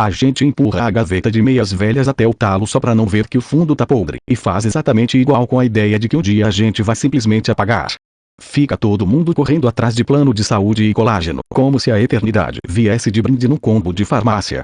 A gente empurra a gaveta de meias velhas até o talo só pra não ver que o fundo tá podre, e faz exatamente igual com a ideia de que um dia a gente vai simplesmente apagar. Fica todo mundo correndo atrás de plano de saúde e colágeno, como se a eternidade viesse de brinde num combo de farmácia.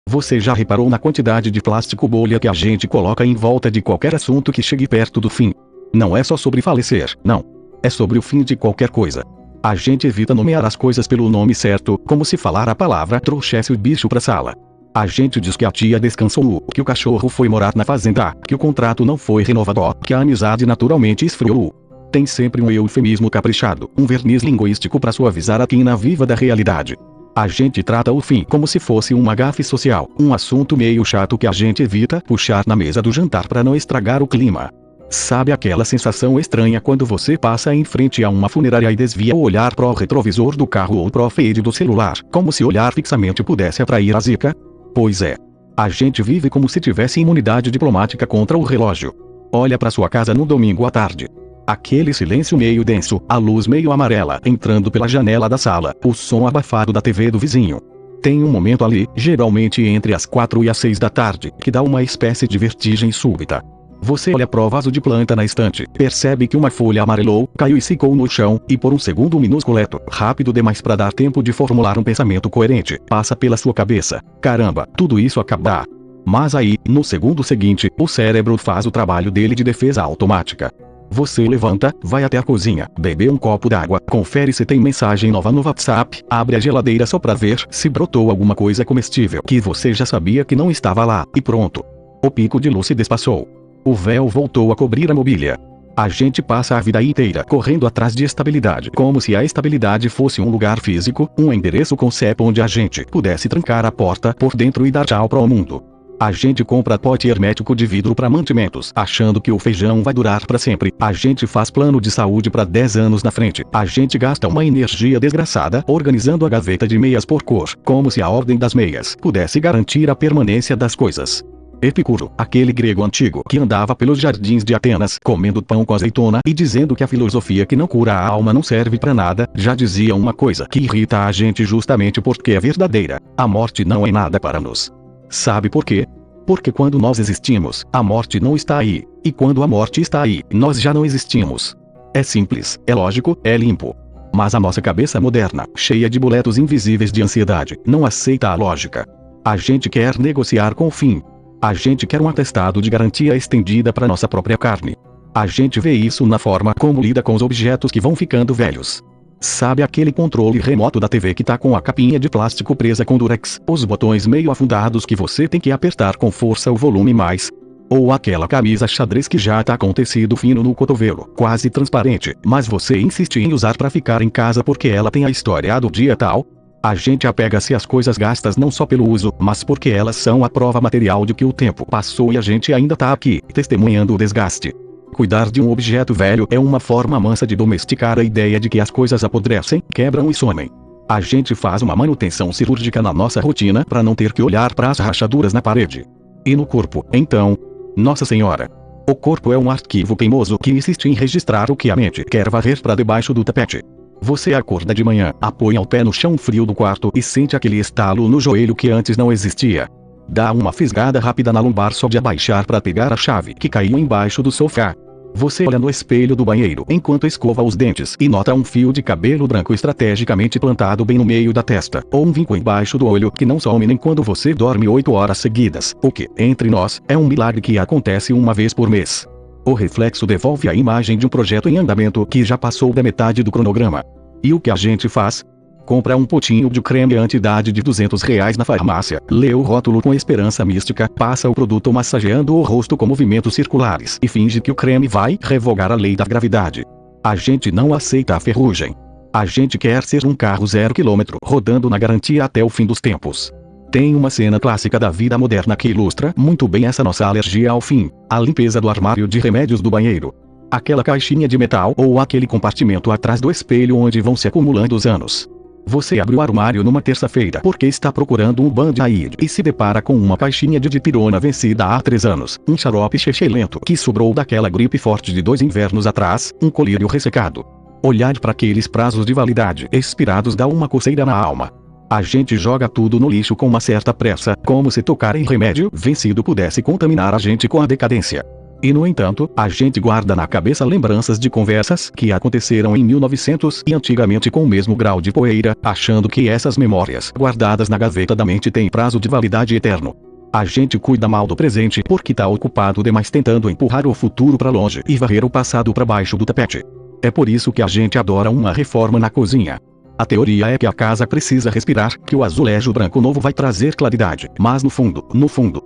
Você já reparou na quantidade de plástico bolha que a gente coloca em volta de qualquer assunto que chegue perto do fim? Não é só sobre falecer, não. É sobre o fim de qualquer coisa. A gente evita nomear as coisas pelo nome certo, como se falar a palavra trouxesse o bicho pra sala. A gente diz que a tia descansou, que o cachorro foi morar na fazenda, que o contrato não foi renovado, que a amizade naturalmente esfriou. Tem sempre um eufemismo caprichado, um verniz linguístico pra suavizar a quina viva da realidade. A gente trata o fim como se fosse uma gafe social, um assunto meio chato que a gente evita puxar na mesa do jantar pra não estragar o clima. Sabe aquela sensação estranha quando você passa em frente a uma funerária e desvia o olhar pro retrovisor do carro ou pro feed do celular, como se olhar fixamente pudesse atrair a zica? Pois é. A gente vive como se tivesse imunidade diplomática contra o relógio. Olha pra sua casa no domingo à tarde. Aquele silêncio meio denso, a luz meio amarela entrando pela janela da sala, o som abafado da TV do vizinho. Tem um momento ali, geralmente entre as 4 e as 6 da tarde, que dá uma espécie de vertigem súbita. Você olha pro vaso de planta na estante, percebe que uma folha amarelou, caiu e secou no chão, e por um segundo minúsculo, rápido demais para dar tempo de formular um pensamento coerente, passa pela sua cabeça: caramba, tudo isso acaba. Mas aí, no segundo seguinte, o cérebro faz o trabalho dele de defesa automática. Você levanta, vai até a cozinha, bebe um copo d'água, confere se tem mensagem nova no WhatsApp, abre a geladeira só pra ver se brotou alguma coisa comestível que você já sabia que não estava lá, e pronto. O pico de lucidez passou. O véu voltou a cobrir a mobília. A gente passa a vida inteira correndo atrás de estabilidade, como se a estabilidade fosse um lugar físico, um endereço com CEP onde a gente pudesse trancar a porta por dentro e dar tchau pro mundo. A gente compra pote hermético de vidro para mantimentos, achando que o feijão vai durar para sempre. A gente faz plano de saúde para 10 anos na frente. A gente gasta uma energia desgraçada organizando a gaveta de meias por cor, como se a ordem das meias pudesse garantir a permanência das coisas. Epicuro, aquele grego antigo que andava pelos jardins de Atenas comendo pão com azeitona e dizendo que a filosofia que não cura a alma não serve para nada, já dizia uma coisa que irrita a gente justamente porque é verdadeira: a morte não é nada para nós. Sabe por quê? Porque quando nós existimos, a morte não está aí, e quando a morte está aí, nós já não existimos. É simples, é lógico, é limpo. Mas a nossa cabeça moderna, cheia de boletos invisíveis de ansiedade, não aceita a lógica. A gente quer negociar com o fim. A gente quer um atestado de garantia estendida para nossa própria carne. A gente vê isso na forma como lida com os objetos que vão ficando velhos. Sabe aquele controle remoto da TV que tá com a capinha de plástico presa com durex, os botões meio afundados que você tem que apertar com força o volume mais? Ou aquela camisa xadrez que já tá com tecido fino no cotovelo, quase transparente, mas você insiste em usar pra ficar em casa porque ela tem a história do dia tal? A gente apega-se às coisas gastas não só pelo uso, mas porque elas são a prova material de que o tempo passou e a gente ainda tá aqui, testemunhando o desgaste. Cuidar de um objeto velho é uma forma mansa de domesticar a ideia de que as coisas apodrecem, quebram e somem. A gente faz uma manutenção cirúrgica na nossa rotina para não ter que olhar para as rachaduras na parede. E no corpo, então? Nossa Senhora! O corpo é um arquivo queimoso que insiste em registrar o que a mente quer varrer para debaixo do tapete. Você acorda de manhã, apoia o pé no chão frio do quarto e sente aquele estalo no joelho que antes não existia. Dá uma fisgada rápida na lombar só de abaixar para pegar a chave que caiu embaixo do sofá. Você olha no espelho do banheiro enquanto escova os dentes e nota um fio de cabelo branco estrategicamente plantado bem no meio da testa, ou um vinco embaixo do olho que não some nem quando você dorme 8 horas seguidas, o que, entre nós, é um milagre que acontece uma vez por mês. O reflexo devolve a imagem de um projeto em andamento que já passou da metade do cronograma. E o que a gente faz? Compra um potinho de creme anti-idade de R$200 na farmácia, lê o rótulo com esperança mística, passa o produto massageando o rosto com movimentos circulares e finge que o creme vai revogar a lei da gravidade. A gente não aceita a ferrugem. A gente quer ser um carro 0 km rodando na garantia até o fim dos tempos. Tem uma cena clássica da vida moderna que ilustra muito bem essa nossa alergia ao fim: a limpeza do armário de remédios do banheiro. Aquela caixinha de metal ou aquele compartimento atrás do espelho onde vão se acumulando os anos. Você abre o armário numa terça-feira porque está procurando um Band-Aid e se depara com uma caixinha de dipirona vencida há 3 anos, um xarope chechelento que sobrou daquela gripe forte de 2 invernos atrás, um colírio ressecado. Olhar para aqueles prazos de validade expirados dá uma coceira na alma. A gente joga tudo no lixo com uma certa pressa, como se tocar em remédio vencido pudesse contaminar a gente com a decadência. E no entanto, a gente guarda na cabeça lembranças de conversas que aconteceram em 1900 e antigamente com o mesmo grau de poeira, achando que essas memórias guardadas na gaveta da mente têm prazo de validade eterno. A gente cuida mal do presente porque tá ocupado demais tentando empurrar o futuro para longe e varrer o passado para baixo do tapete. É por isso que a gente adora uma reforma na cozinha. A teoria é que a casa precisa respirar, que o azulejo branco novo vai trazer claridade, mas no fundo,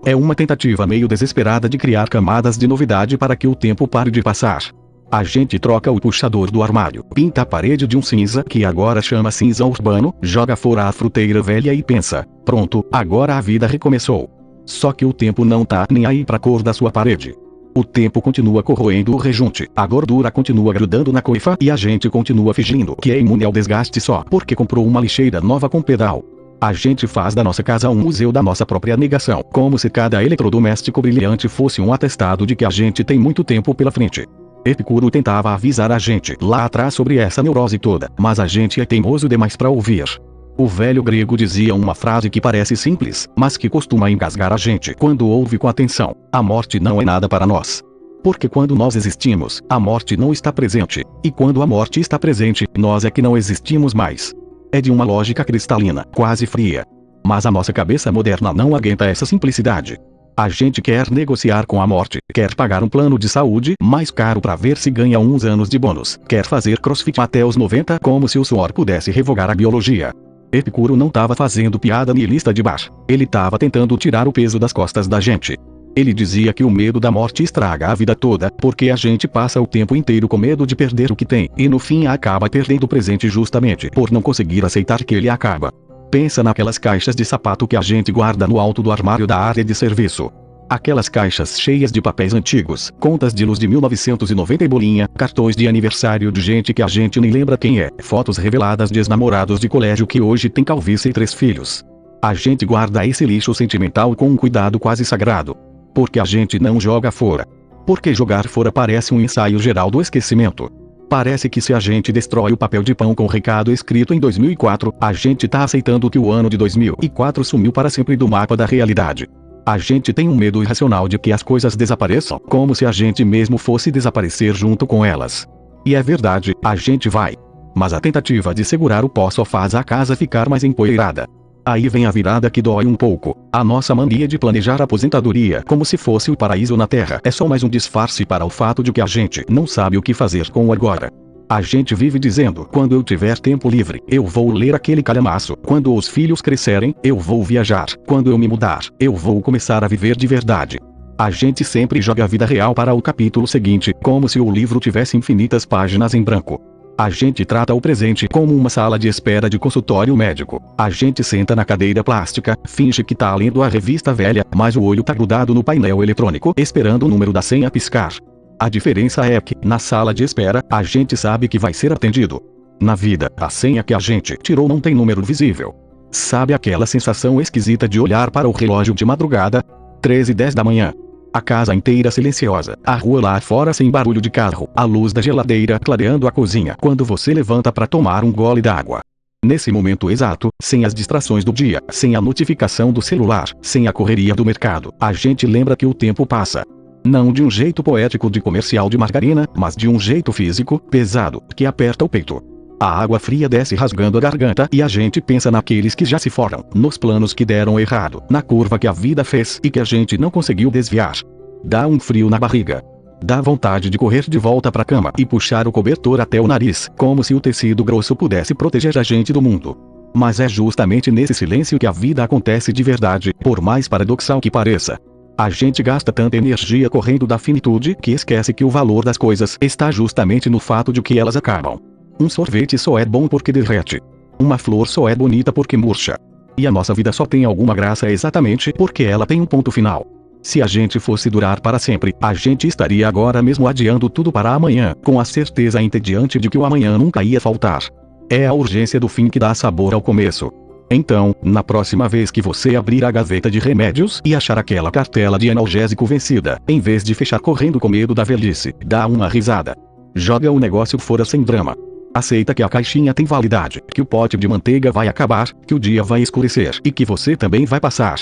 é uma tentativa meio desesperada de criar camadas de novidade para que o tempo pare de passar. A gente troca o puxador do armário, pinta a parede de um cinza que agora chama cinza urbano, joga fora a fruteira velha e pensa, pronto, agora a vida recomeçou. Só que o tempo não tá nem aí pra cor da sua parede. O tempo continua corroendo o rejunte, a gordura continua grudando na coifa e a gente continua fingindo que é imune ao desgaste só porque comprou uma lixeira nova com pedal. A gente faz da nossa casa um museu da nossa própria negação, como se cada eletrodoméstico brilhante fosse um atestado de que a gente tem muito tempo pela frente. Epicuro tentava avisar a gente lá atrás sobre essa neurose toda, mas a gente é teimoso demais pra ouvir. O velho grego dizia uma frase que parece simples, mas que costuma engasgar a gente quando ouve com atenção: a morte não é nada para nós. Porque quando nós existimos, a morte não está presente, e quando a morte está presente, nós é que não existimos mais. É de uma lógica cristalina, quase fria. Mas a nossa cabeça moderna não aguenta essa simplicidade. A gente quer negociar com a morte, quer pagar um plano de saúde mais caro para ver se ganha uns anos de bônus, quer fazer crossfit até os 90 como se o suor pudesse revogar a biologia. Epicuro não estava fazendo piada nihilista de bar. Ele estava tentando tirar o peso das costas da gente. Ele dizia que o medo da morte estraga a vida toda, porque a gente passa o tempo inteiro com medo de perder o que tem, e no fim acaba perdendo o presente justamente por não conseguir aceitar que ele acaba. Pensa naquelas caixas de sapato que a gente guarda no alto do armário da área de serviço. Aquelas caixas cheias de papéis antigos, contas de luz de 1990 e bolinha, cartões de aniversário de gente que a gente nem lembra quem é, fotos reveladas de ex-namorados de colégio que hoje tem calvície e 3 filhos. A gente guarda esse lixo sentimental com um cuidado quase sagrado. Porque a gente não joga fora. Porque jogar fora parece um ensaio geral do esquecimento. Parece que se a gente destrói o papel de pão com o recado escrito em 2004, a gente tá aceitando que o ano de 2004 sumiu para sempre do mapa da realidade. A gente tem um medo irracional de que as coisas desapareçam, como se a gente mesmo fosse desaparecer junto com elas. E é verdade, a gente vai. Mas a tentativa de segurar o pó só faz a casa ficar mais empoeirada. Aí vem a virada que dói um pouco. A nossa mania de planejar a aposentadoria como se fosse o paraíso na Terra é só mais um disfarce para o fato de que a gente não sabe o que fazer com o agora. A gente vive dizendo, quando eu tiver tempo livre, eu vou ler aquele calhamaço. Quando os filhos crescerem, eu vou viajar. Quando eu me mudar, eu vou começar a viver de verdade. A gente sempre joga a vida real para o capítulo seguinte, como se o livro tivesse infinitas páginas em branco. A gente trata o presente como uma sala de espera de consultório médico. A gente senta na cadeira plástica, finge que tá lendo a revista velha, mas o olho tá grudado no painel eletrônico, esperando o número da senha piscar. A diferença é que, na sala de espera, a gente sabe que vai ser atendido. Na vida, a senha que a gente tirou não tem número visível. Sabe aquela sensação esquisita de olhar para o relógio de madrugada? 13h10 da manhã. A casa inteira silenciosa, a rua lá fora sem barulho de carro, a luz da geladeira clareando a cozinha quando você levanta para tomar um gole d'água. Nesse momento exato, sem as distrações do dia, sem a notificação do celular, sem a correria do mercado, a gente lembra que o tempo passa. Não de um jeito poético de comercial de margarina, mas de um jeito físico, pesado, que aperta o peito. A água fria desce rasgando a garganta e a gente pensa naqueles que já se foram, nos planos que deram errado, na curva que a vida fez e que a gente não conseguiu desviar. Dá um frio na barriga. Dá vontade de correr de volta pra cama e puxar o cobertor até o nariz, como se o tecido grosso pudesse proteger a gente do mundo. Mas é justamente nesse silêncio que a vida acontece de verdade, por mais paradoxal que pareça. A gente gasta tanta energia correndo da finitude que esquece que o valor das coisas está justamente no fato de que elas acabam. Um sorvete só é bom porque derrete. Uma flor só é bonita porque murcha. E a nossa vida só tem alguma graça exatamente porque ela tem um ponto final. Se a gente fosse durar para sempre, a gente estaria agora mesmo adiando tudo para amanhã, com a certeza entediante de que o amanhã nunca ia faltar. É a urgência do fim que dá sabor ao começo. Então, na próxima vez que você abrir a gaveta de remédios e achar aquela cartela de analgésico vencida, em vez de fechar correndo com medo da velhice, dá uma risada. Joga o negócio fora sem drama. Aceita que a caixinha tem validade, que o pote de manteiga vai acabar, que o dia vai escurecer e que você também vai passar.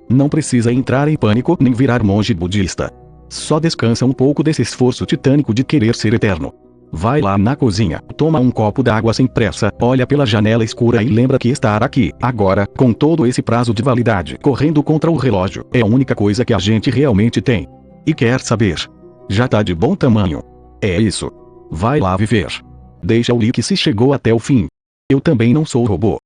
Não precisa entrar em pânico nem virar monge budista. Só descansa um pouco desse esforço titânico de querer ser eterno. Vai lá na cozinha, toma um copo d'água sem pressa, olha pela janela escura e lembra que estar aqui, agora, com todo esse prazo de validade correndo contra o relógio, é a única coisa que a gente realmente tem. E quer saber? Já tá de bom tamanho. É isso. Vai lá viver. Deixa o like se chegou até o fim. Eu também não sou robô.